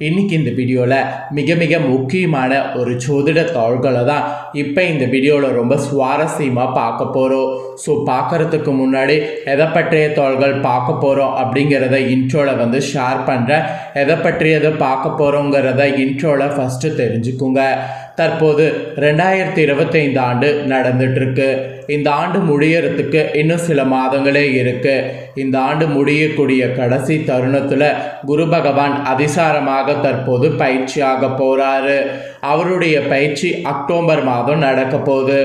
இன்னைக்கு இந்த வீடியோவில் மிக மிக முக்கியமான ஒரு ஜோதிட தாள்களை தான் இப்போ இந்த வீடியோவில் ரொம்ப சுவாரஸ்யமாக பார்க்க போகிறோம். ஸோ பார்க்குறதுக்கு முன்னாடி எதை பற்றிய தாள்கள் பார்க்க போகிறோம் அப்படிங்கிறத இன்ட்ரோவில் ஷேர் பண்ணுறேன். எதை பற்றியதை பார்க்க போகிறோங்கிறத இன்ட்ரோவில் ஃபஸ்ட்டு தெரிஞ்சுக்குங்க. தற்போது 2025 ஆண்டு நடந்துட்டுருக்கு. இந்த ஆண்டு முடியறதுக்கு இன்னும் சில மாதங்களே இருக்குது. இந்த ஆண்டு முடியக்கூடிய கடைசி தருணத்தில் குரு பகவான் அதிசாரமாக தற்போது பயிற்சியாக போகிறாரு. அவருடைய பயிற்சி அக்டோபர் மாதம் நடக்க போகுது.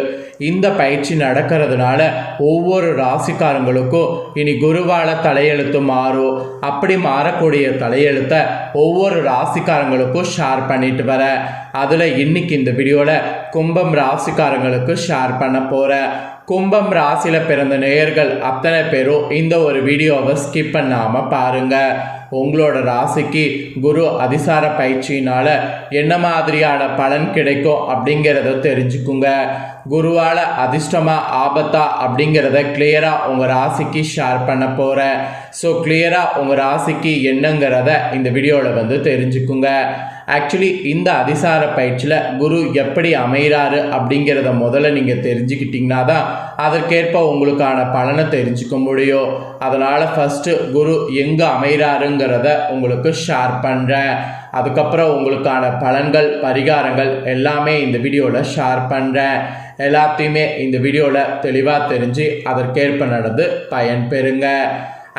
இந்த பயிற்சி நடக்கிறதுனால ஒவ்வொரு ராசிக்காரங்களுக்கும் இனி குருவால தலையெழுத்து மாறும். அப்படி மாறக்கூடிய தலையெழுத்தை ஒவ்வொரு ராசிக்காரங்களுக்கும் ஷேர் பண்ணிட்டு வர. அதில் இன்னைக்கு இந்த வீடியோவில் கும்பம் ராசிக்காரங்களுக்கு ஷேர் பண்ண போகிறேன். கும்பம் ராசியில் பிறந்த நேயர்கள் அத்தனை பேரும் இந்த ஒரு வீடியோவை ஸ்கிப் பண்ணாமல் பாருங்கள். உங்களோட ராசிக்கு குரு அதிசார பயிற்சியினால் என்ன மாதிரியான பலன் கிடைக்கும் அப்படிங்கிறத தெரிஞ்சுக்குங்க. குருவால் அதிர்ஷ்டமா ஆபத்தா அப்படிங்கிறத கிளியராக உங்கள் ராசிக்கு ஷேர் பண்ண போகிறேன். ஸோ கிளியராக உங்கள் ராசிக்கு என்னங்கிறத இந்த வீடியோவில் தெரிஞ்சுக்குங்க. ஆக்சுவலி இந்த அதிசார பயிற்சியில் குரு எப்படி அமைகிறாரு அப்படிங்கிறத முதல்ல நீங்கள் தெரிஞ்சுக்கிட்டிங்கன்னா தான் அதற்கேற்ப உங்களுக்கான பலனை தெரிஞ்சுக்க முடியும். அதனால் ஃபஸ்ட்டு குரு எங்கே அமைகிறாருங்கிறத உங்களுக்கு ஷேர் பண்ணுறேன். அதுக்கப்புறம் உங்களுக்கான பலன்கள் பரிகாரங்கள் எல்லாமே இந்த வீடியோவில் ஷேர் பண்ணுறேன். எல்லாத்தையுமே இந்த வீடியோவில் தெளிவாக தெரிஞ்சு அதற்கேற்ப நடந்து பயன்பெறுங்க.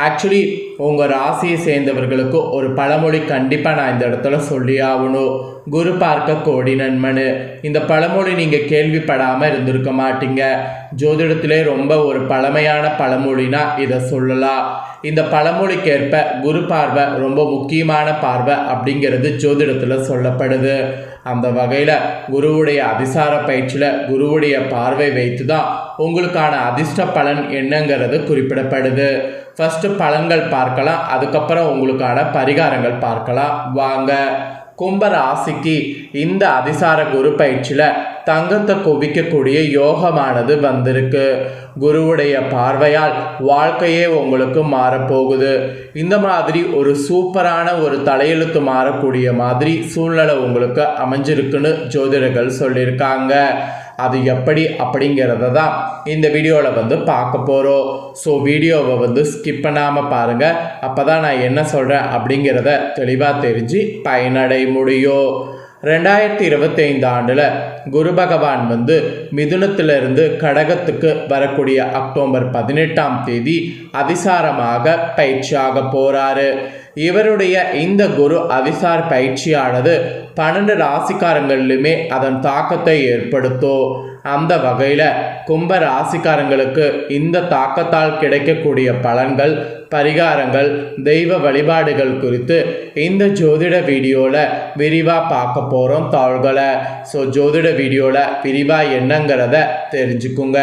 ஆக்சுவலி உங்கள் ராசியை சேர்ந்தவர்களுக்கு ஒரு பழமொழி கண்டிப்பாக நான் இந்த இடத்துல சொல்லி ஆகணும். குரு பார்க்க கோடி நன்மனு. இந்த பழமொழி நீங்கள் கேள்விப்படாமல் இருந்திருக்க மாட்டீங்க. ஜோதிடத்திலே ரொம்ப ஒரு பழமையான பழமொழினா இதை சொல்லலாம். இந்த பழமொழிக்கேற்ப குரு பார்வை ரொம்ப முக்கியமான பார்வை அப்படிங்கிறது ஜோதிடத்தில் சொல்லப்படுது. அந்த வகையில் குருவுடைய அதிசார பயிற்சியில் குருவுடைய பார்வை வைத்து தான் உங்களுக்கான அதிர்ஷ்ட பலன் என்னங்கிறது குறிப்பிடப்படுது. ஃபஸ்ட்டு பலன்கள் பார்க்கலாம், அதுக்கப்புறம் உங்களுக்கான பரிகாரங்கள் பார்க்கலாம் வாங்க. கும்ப ராசிக்கு இந்த அதிசார குரு பயிற்சியில் தங்கத்தை குவிக்கக்கூடிய யோகமானது வந்திருக்கு. குருவுடைய பார்வையால் வாழ்க்கையே உங்களுக்கு மாறப்போகுது. இந்த மாதிரி ஒரு சூப்பரான ஒரு தலையெழுத்து மாறக்கூடிய மாதிரி சூழ்நிலை உங்களுக்கு அமைஞ்சிருக்குன்னு ஜோதிடர்கள் சொல்லியிருக்காங்க. அது எப்படி அப்படிங்கிறத தான் இந்த வீடியோவில் பார்க்க போகிறோம். ஸோ வீடியோவை ஸ்கிப் பண்ணாமல் பாருங்கள். அப்போ தான் நான் என்ன சொல்கிறேன் அப்படிங்கிறத தெளிவாக தெரிஞ்சு பயனடைய முடியும். 2025 ஆண்டில் குரு பகவான் மிதுனத்திலிருந்து கடகத்துக்கு வரக்கூடிய அக்டோபர் 18ஆம் தேதி அதிசாரமாக பயிற்சியாக போகிறாரு. இவருடைய இந்த குரு அதிசார பயிற்சியானது 12 ராசிக்காரங்களிலுமே அதன் தாக்கத்தை ஏற்படுத்தும். அந்த வகையில் கும்ப ராசிக்காரங்களுக்கு இந்த தாக்கத்தால் கிடைக்கக்கூடிய பலன்கள் பரிகாரங்கள் தெய்வ வழிபாடுகள் குறித்து இந்த ஜோதிட வீடியோவில் விரிவாக பார்க்க போகிறோம் தாள்களை. ஸோ ஜோதிட வீடியோவில் விரிவாக என்னங்கிறத தெரிஞ்சுக்குங்க.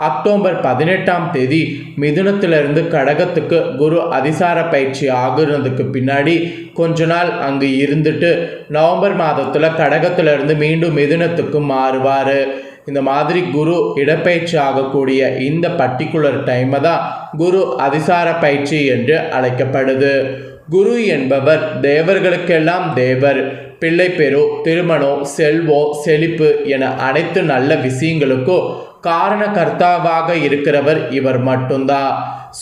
அக்டோபர் 18ஆம் தேதி மிதுனத்திலிருந்து கடகத்துக்கு குரு அதிசார பயிற்சி ஆகுறதுக்கு பின்னாடி கொஞ்ச நாள் அங்கு இருந்துட்டு நவம்பர் மாதத்தில் கடகத்திலிருந்து மீண்டும் மிதுனத்துக்கு மாறுவார். இந்த மாதிரி குரு இடப்பயிற்சி ஆகக்கூடிய இந்த பர்டிகுலர் டைமை தான் குரு அதிசார பயிற்சி என்று அழைக்கப்படுது. குரு என்பவர் தேவர்களுக்கெல்லாம் தேவர். பிள்ளை பெரு திருமணம் செல்வம் செழிப்பு என அனைத்து நல்ல விஷயங்களுக்கும் காரணகர்த்தாவாக இருக்கிறவர் இவர் மட்டும்தான்.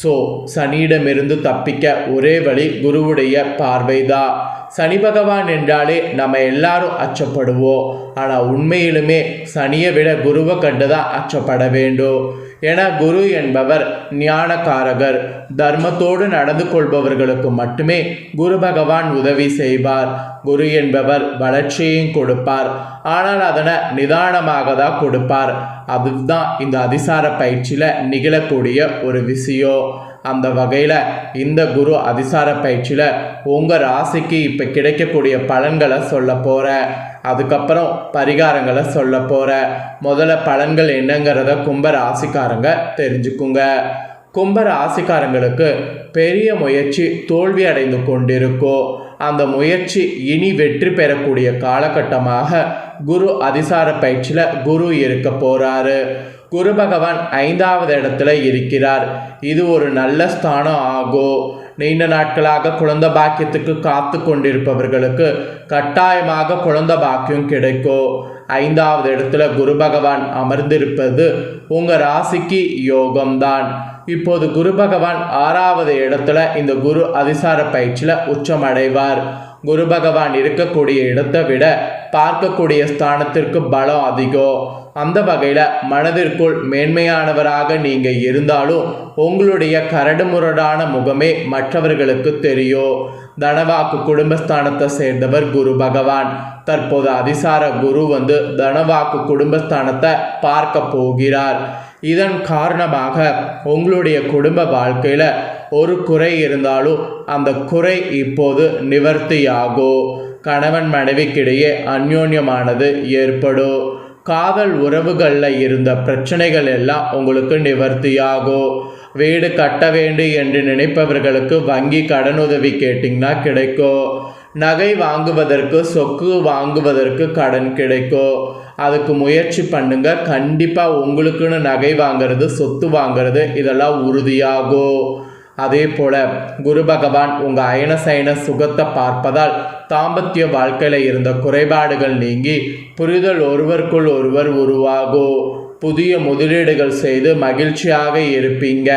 ஸோ சனியிடமிருந்து தப்பிக்க ஒரே வழி குருவுடைய பார்வைதான். சனி பகவான் என்றாலே நம்ம எல்லாரும் அச்சப்படுவோம். ஆனால் உண்மையிலுமே சனியை விட குருவை கண்டு தான் அச்சப்பட வேண்டும். ஏன்னா குரு என்பவர் ஞானக்காரகர். தர்மத்தோடு நடந்து கொள்பவர்களுக்கு மட்டுமே குரு பகவான் உதவி செய்வார். குரு என்பவர் வளர்ச்சியையும் கொடுப்பார், ஆனால் அதனை நிதானமாக தான் கொடுப்பார். அதுதான் இந்த அதிசார பயிற்சியில் நிகழக்கூடிய ஒரு விஷயம். அந்த வகையில் இந்த குரு அதிசார பயிற்சியில் உங்கள் ராசிக்கு இப்போ கிடைக்கக்கூடிய பலன்களை சொல்ல போகிறேன். அதுக்கப்புறம் பரிகாரங்களை சொல்ல போகிறேன். முதல்ல பலன்கள் என்னங்கிறத கும்ப ராசிக்காரங்க தெரிஞ்சுக்குங்க. கும்ப ராசிக்காரங்களுக்கு பெரிய முயற்சி தோல்வி அடைந்து கொண்டிருக்கும். அந்த முயற்சி இனி வெற்றி பெறக்கூடிய காலகட்டமாக குரு அதிசார பயிற்சியில் குரு இருக்க போகிறாரு. குரு பகவான் 5வது இடத்துல இருக்கிறார். இது ஒரு நல்ல ஸ்தானம் ஆகும். நீண்ட நாட்களாக குழந்தை பாக்கியத்துக்கு காத்து கொண்டிருப்பவர்களுக்கு கட்டாயமாக குழந்தை பாக்கியம் கிடைக்கும். 5வது இடத்துல குரு பகவான் அமர்ந்திருப்பது உங்கள் ராசிக்கு யோகம்தான். இப்போது குரு பகவான் 6வது இடத்துல இந்த குரு அதிசார பயிற்சியில் உச்சமடைவார். குரு பகவான் இருக்கக்கூடிய இடத்தை விட பார்க்கக்கூடிய ஸ்தானத்திற்கு பலம் அதிகம். அந்த வகையில் மனதிற்குள் மேன்மையானவராக நீங்கள் இருந்தாலும் உங்களுடைய கரடுமுரடான முகமே மற்றவர்களுக்கு தெரியும். தனவாக்கு குடும்பஸ்தானத்தை சேர்ந்தவர் குரு பகவான். தற்போது அதிசார குரு தனவாக்கு குடும்பஸ்தானத்தை பார்க்க போகிறார். இதன் காரணமாக உங்களுடைய குடும்ப வாழ்க்கையில் ஒரு குறை இருந்தாலும் அந்த குறை இப்போது நிவர்த்தியாகும். கணவன் மனைவிக்கிடையே அந்யோன்யமானது ஏற்படும். காதல் உறவுகளில் இருந்த பிரச்சனைகள் எல்லாம் உங்களுக்கு நிவர்த்தியாகும். வீடு கட்ட வேண்டும் என்று நினைப்பவர்களுக்கு வங்கி கடனுதவி கேட்டிங்கன்னா கிடைக்கும். நகை வாங்குவதற்கு சொக்கு வாங்குவதற்கு கடன் கிடைக்கும். அதுக்கு முயற்சி பண்ணுங்க. கண்டிப்பாக உங்களுக்குன்னு நகை வாங்கிறது சொத்து வாங்கிறது இதெல்லாம் உறுதியாகும். அதே போல குரு பகவான் உங்கள் அயன சயன சுகத்தை பார்ப்பதால் தாம்பத்திய வாழ்க்கையில் இருந்த குறைபாடுகள் நீங்கி புரிதல் ஒருவருக்குள் ஒருவர் உருவாகும். புதிய முதலீடுகள் செய்து மகிழ்ச்சியாக இருப்பீங்க.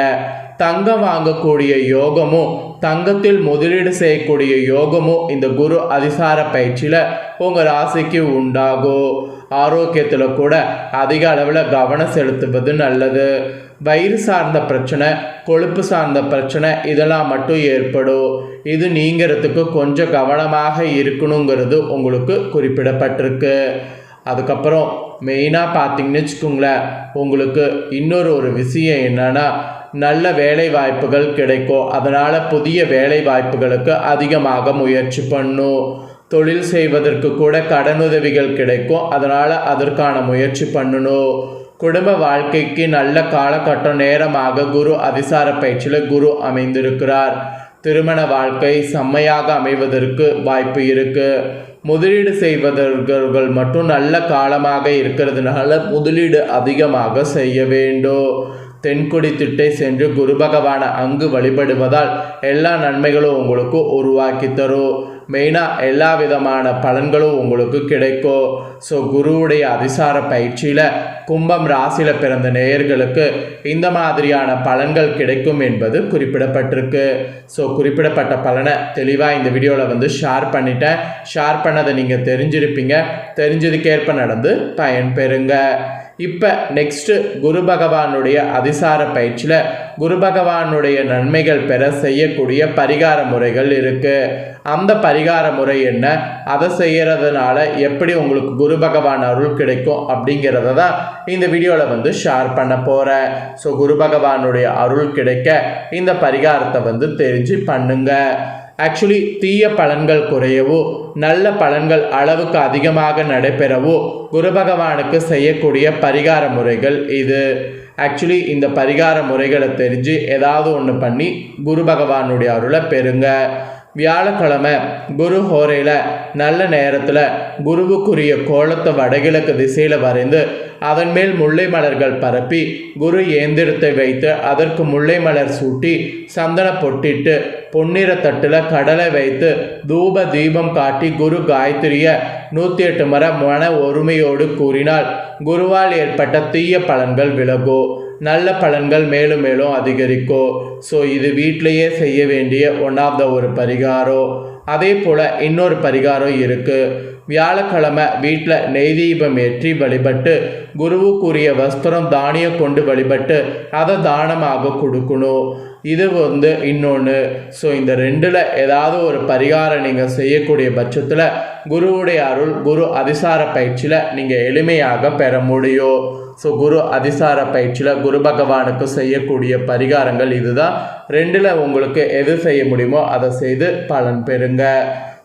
தங்கம் வாங்கக்கூடிய யோகமும் தங்கத்தில் முதலீடு செய்யக்கூடிய யோகமும் இந்த குரு அதிசார பயிற்சியில் உங்கள் ராசிக்கு உண்டாகும். ஆரோக்கியத்தில் கூட அதிக அளவில் கவனம் செலுத்துவது நல்லது. வயிறு சார்ந்த பிரச்சனை, கொழுப்பு சார்ந்த பிரச்சனை இதெல்லாம் மட்டும் ஏற்படும். இது நீங்கிறதுக்கு கொஞ்சம் கவனமாக இருக்கணுங்கிறது உங்களுக்கு குறிப்பிடப்பட்டிருக்கு. அதுக்கப்புறம் மெயினாக பார்த்தீங்கன்னு வச்சுக்கோங்களேன், உங்களுக்கு இன்னொரு விஷயம் என்னன்னா, நல்ல வேலை வாய்ப்புகள் கிடைக்கும். அதனால் புதிய வேலை வாய்ப்புகளுக்கு அதிகமாக முயற்சி பண்ணும். தொழில் செய்வதற்கு கூட கடனுதவிகள் கிடைக்கும். அதனால் அதற்கான முயற்சி பண்ணணும். குடும்ப வாழ்க்கைக்கு நல்ல காலகட்டம் நேரமாக குரு அதிசார பயிற்சியில் குரு அமைந்திருக்கிறார். திருமண வாழ்க்கை செம்மையாக அமைவதற்கு வாய்ப்பு இருக்குது. முதலீடு செய்வதர்கள் மட்டும் நல்ல காலமாக இருக்கிறதுனால முதலீடு அதிகமாக செய்ய வேண்டும். தென்கொடி திட்டை சென்று குரு பகவானை அங்கு வழிபடுவதால் எல்லா நன்மைகளும் உங்களுக்கு உருவாக்கி தரும். மெயினாக எல்லா விதமான பலன்களும் உங்களுக்கு கிடைக்கும். ஸோ குருவுடைய அதிசார பயிற்சியில் கும்பம் ராசியில் பிறந்த நேயர்களுக்கு இந்த மாதிரியான பலன்கள் கிடைக்கும் என்பது குறிப்பிடப்பட்டிருக்கு. ஸோ குறிப்பிடப்பட்ட பலனை தெளிவாக இந்த வீடியோவில் ஷேர் பண்ணிட்டேன். ஷேர் பண்ணதை நீங்கள் தெரிஞ்சிருப்பீங்க. தெரிஞ்சதுக்கேற்ப நடந்து பயன் பெறுங்க. இப்போ நெக்ஸ்ட்டு குரு பகவானுடைய அதிசார பயிற்சியில் குரு பகவானுடைய நன்மைகள் பெற செய்யக்கூடிய பரிகார முறைகள் இருக்குது. அந்த பரிகார முறை என்ன, அதை செய்கிறதுனால எப்படி உங்களுக்கு குரு பகவான் அருள் கிடைக்கும் அப்படிங்கிறத தான் இந்த வீடியோவில் ஷேர் பண்ண போகிறேன். ஸோ குரு பகவானுடைய அருள் கிடைக்க இந்த பரிகாரத்தை தெரிஞ்சு பண்ணுங்க. ஆக்சுவலி தீய பலன்கள் குறையவோ நல்ல பலன்கள் அளவுக்கு அதிகமாக நடைபெறவோ குரு பகவானுக்கு செய்யக்கூடிய பரிகார முறைகள் இது. ஆக்சுவலி இந்த பரிகார முறைகளை தெரிஞ்சு ஏதாவது ஒன்று பண்ணி குரு பகவானுடைய அருளை பெறுங்க. வியாழக்கிழமை குரு ஹோரையில் நல்ல நேரத்தில் குருவுக்குரிய கோலத்தை வடகிழக்கு திசையில் வரைந்து அதன் மேல் முல்லை மலர்கள் பரப்பி குரு ஏந்திரத்தை வைத்து அதற்கு முல்லை மலர் சூட்டி சந்தன பொட்டிட்டு பொன்னிற தட்டில் கடலை வைத்து தூப தீபம் காட்டி குரு காயத்ரியை 108 முறை மன ஒருமையோடு கூறினால் குருவால் ஏற்பட்ட தீய பலன்கள் விலகும். நல்ல பலன்கள் மேலும் மேலும் அதிகரிக்கும். ஸோ இது வீட்டிலையே செய்ய வேண்டிய ஒரு பரிகாரம். அதே போல் இன்னொரு பரிகாரம் இருக்குது. வியாழக்கிழமை வீட்டில் நெய் தீபம் ஏற்றி வழிபட்டு குருவுக்குரிய வஸ்திரம் தானியம் கொண்டு வழிபட்டு அதை தானமாக கொடுக்கணும். இது இன்னொன்று. ஸோ இந்த ரெண்டில் ஏதாவது ஒரு பரிகாரம் நீங்கள் செய்யக்கூடிய பட்சத்தில் குருவுடைய அருள் குரு அதிசார பயிற்சியில் நீங்கள் எளிமையாக பெற முடியும். ஸோ குரு அதிசார பயிற்சியில் குரு பகவானுக்கு செய்யக்கூடிய பரிகாரங்கள் இதுதான். ரெண்டில் உங்களுக்கு எது செய்ய முடியுமோ அதை செய்து பலன் பெறுங்க.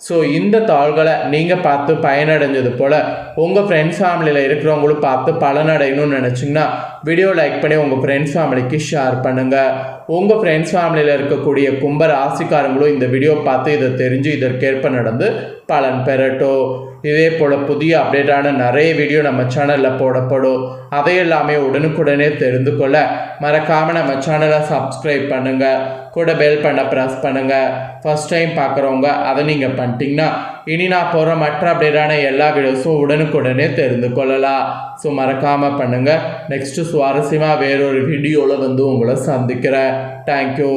ஸோ இந்த தாள்களை நீங்கள் பார்த்து பயனடைஞ்சது போல் உங்கள் ஃப்ரெண்ட்ஸ் ஃபேமிலியில் இருக்கிறவங்களும் பார்த்து பலனடையணும்னு நினச்சிங்கன்னா வீடியோ லைக் பண்ணி உங்கள் ஃப்ரெண்ட்ஸ் ஃபேமிலிக்கு ஷேர் பண்ணுங்கள். உங்கள் ஃப்ரெண்ட்ஸ் ஃபேமிலியில் இருக்கக்கூடிய கும்ப ராசிக்காரங்களும் இந்த வீடியோ பார்த்து இதை தெரிஞ்சு இதற்கேற்ப நடந்து பலன் பெறட்டும். இதே போல் புதிய அப்டேட்டான நிறைய வீடியோ நம்ம சேனலில் போடப்படும். அதையெல்லாமே உடனுக்குடனே தெரிந்து கொள்ள மறக்காமல் நம்ம சேனலை சப்ஸ்கிரைப் பண்ணுங்கள், கூட பெல் பண்ண ப்ரெஸ் பண்ணுங்கள். ஃபஸ்ட் டைம் பார்க்குறவங்க அதை நீங்கள் பண்ணிட்டீங்கன்னா இனி நான் போகிற மற்ற அப்டேட்டான எல்லா வீடியோஸும் உடனுக்குடனே தெரிந்து கொள்ளலாம். ஸோ மறக்காமல் பண்ணுங்கள். நெக்ஸ்ட்டு சுவாரஸ்யமாக வேறொரு வீடியோவில் உங்களை சந்திக்கிறேன். தேங்க்யூ.